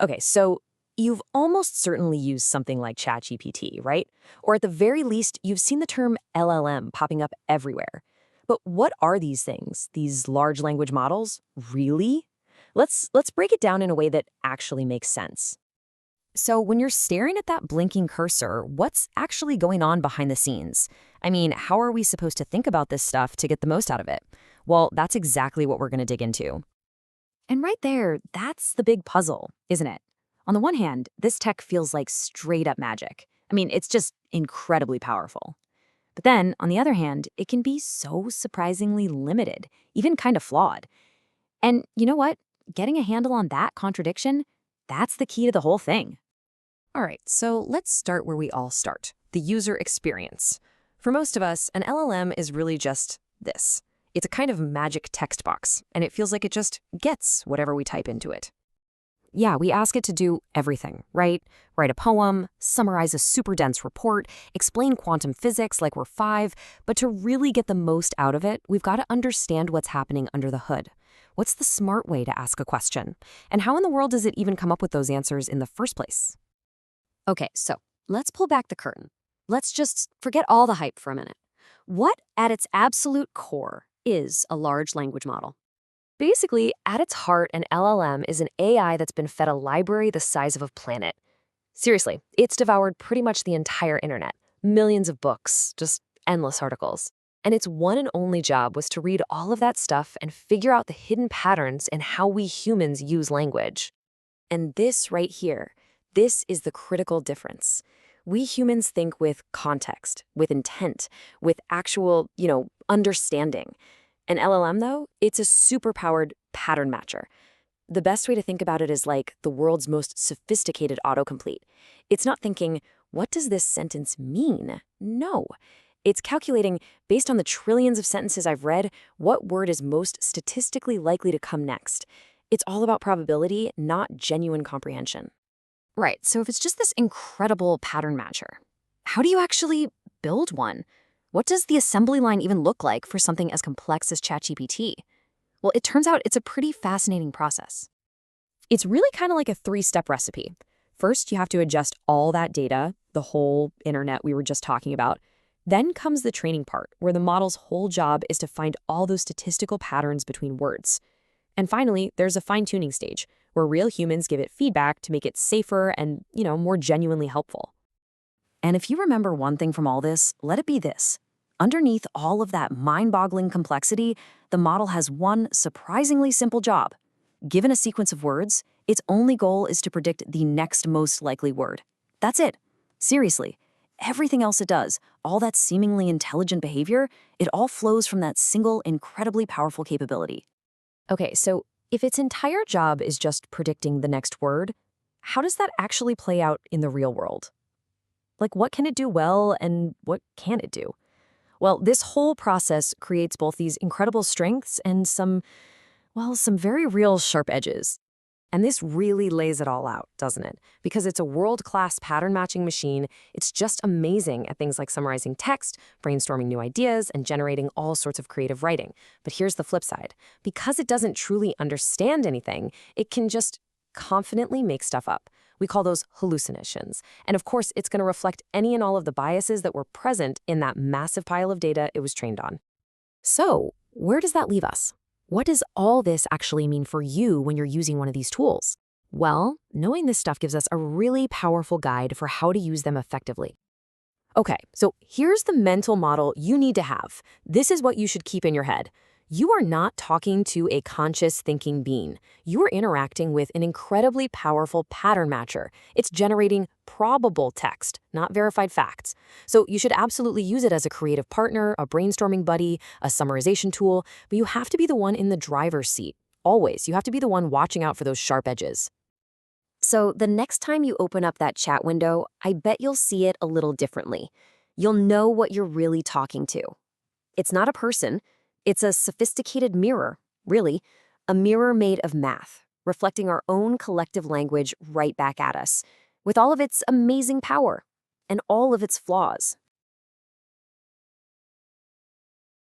Okay, so you've almost certainly used something like ChatGPT, right? Or at the very least, you've seen the term LLM popping up everywhere. But what are these things, these large language models, really? Let's break it down in a way that actually makes sense. So, when you're staring at that blinking cursor, what's actually going on behind the scenes? I mean, how are we supposed to think about this stuff to get the most out of it? Well, that's exactly what we're going to dig into. And right there, that's the big puzzle, isn't it? On the one hand, this tech feels like straight up magic. I mean, it's just incredibly powerful. But then, on the other hand, it can be so surprisingly limited, even kind of flawed. And you know what? Getting a handle on that contradiction, that's the key to the whole thing. All right, so let's start where we all start, the user experience. For most of us, an LLM is really just this. It's a kind of magic text box, and it feels like it just gets whatever we type into it. Yeah, we ask it to do everything, right? Write a poem, summarize a super dense report, explain quantum physics like we're five, but to really get the most out of it, we've got to understand what's happening under the hood. What's the smart way to ask a question? And how in the world does it even come up with those answers in the first place? Okay, so let's pull back the curtain. Let's just forget all the hype for a minute. What, at its absolute core, is a large language model? Basically, at its heart, an LLM is an AI that's been fed a library the size of a planet. Seriously, it's devoured pretty much the entire internet. Millions of books, just endless articles. And its one and only job was to read all of that stuff and figure out the hidden patterns in how we humans use language. And this right here, this is the critical difference. We humans think with context, with intent, with actual, understanding. An LLM, though, it's a superpowered pattern matcher. The best way to think about it is like the world's most sophisticated autocomplete. It's not thinking, what does this sentence mean? No. It's calculating, based on the trillions of sentences I've read, what word is most statistically likely to come next. It's all about probability, not genuine comprehension. Right, so if it's just this incredible pattern matcher, how do you actually build one? What does the assembly line even look like for something as complex as ChatGPT? Well, it turns out it's a pretty fascinating process. It's really kind of like a three-step recipe. First, you have to adjust all that data, the whole internet we were just talking about. Then comes the training part, where the model's whole job is to find all those statistical patterns between words. And finally, there's a fine-tuning stage, where real humans give it feedback to make it safer and, more genuinely helpful. And if you remember one thing from all this, let it be this. Underneath all of that mind-boggling complexity, the model has one surprisingly simple job. Given a sequence of words, its only goal is to predict the next most likely word. That's it. Seriously. Everything else it does, all that seemingly intelligent behavior, it all flows from that single, incredibly powerful capability. Okay, so if its entire job is just predicting the next word, how does that actually play out in the real world? Like, what can it do well and what can't it do? Well, this whole process creates both these incredible strengths and some very real sharp edges. And this really lays it all out, doesn't it? Because it's a world-class pattern matching machine, it's just amazing at things like summarizing text, brainstorming new ideas, and generating all sorts of creative writing. But here's the flip side. Because it doesn't truly understand anything, it can just confidently make stuff up. We call those hallucinations. And of course, it's going to reflect any and all of the biases that were present in that massive pile of data it was trained on. So, where does that leave us? What does all this actually mean for you when you're using one of these tools? Well, knowing this stuff gives us a really powerful guide for how to use them effectively. Okay, so here's the mental model you need to have. This is what you should keep in your head. You are not talking to a conscious thinking being. You are interacting with an incredibly powerful pattern matcher. It's generating probable text, not verified facts. So you should absolutely use it as a creative partner, a brainstorming buddy, a summarization tool, but you have to be the one in the driver's seat. Always. You have to be the one watching out for those sharp edges. So the next time you open up that chat window, I bet you'll see it a little differently. You'll know what you're really talking to. It's not a person. It's a sophisticated mirror, really, a mirror made of math, reflecting our own collective language right back at us, with all of its amazing power and all of its flaws.